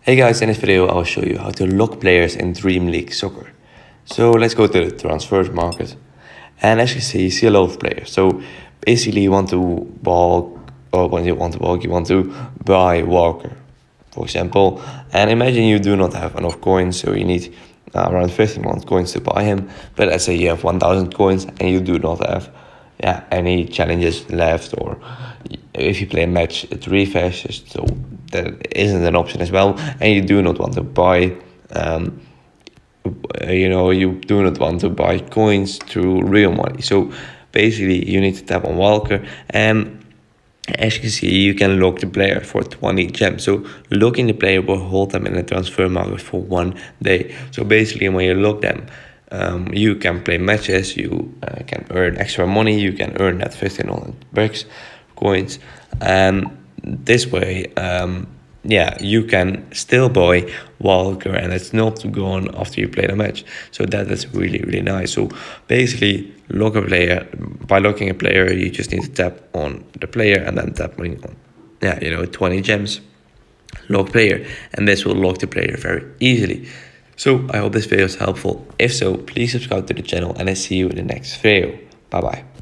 Hey guys, in this video I will show you how to lock players in Dream League Soccer. So let's go to the transfers market. And as you see a lot of players. So basically you want to bulk, or when you want to bulk, you want to buy Walker, for example. And imagine you do not have enough coins, so you need around 51 coins to buy him. But let's say you have 1000 coins and you do not have any challenges left, or if you play a match it refreshes, so that isn't an option as well, and you do not want to buy you do not want to buy coins through real money. So basically you need to tap on Walker, and as you can see, you can lock the player for 20 gems. So locking the player will hold them in the transfer market for 1 day. So basically when you lock them, you can play matches, you can earn extra money, you can earn that 1500 bricks coins, and this way you can still buy Walker and it's not gone after you play the match. So that is really nice. So basically lock a player. By locking a player, you just need to tap on the player and then tapping on 20 gems, lock player, and this will lock the player very easily. So I hope this video is helpful. If so, please subscribe to the channel and I see you in the next video. Bye bye.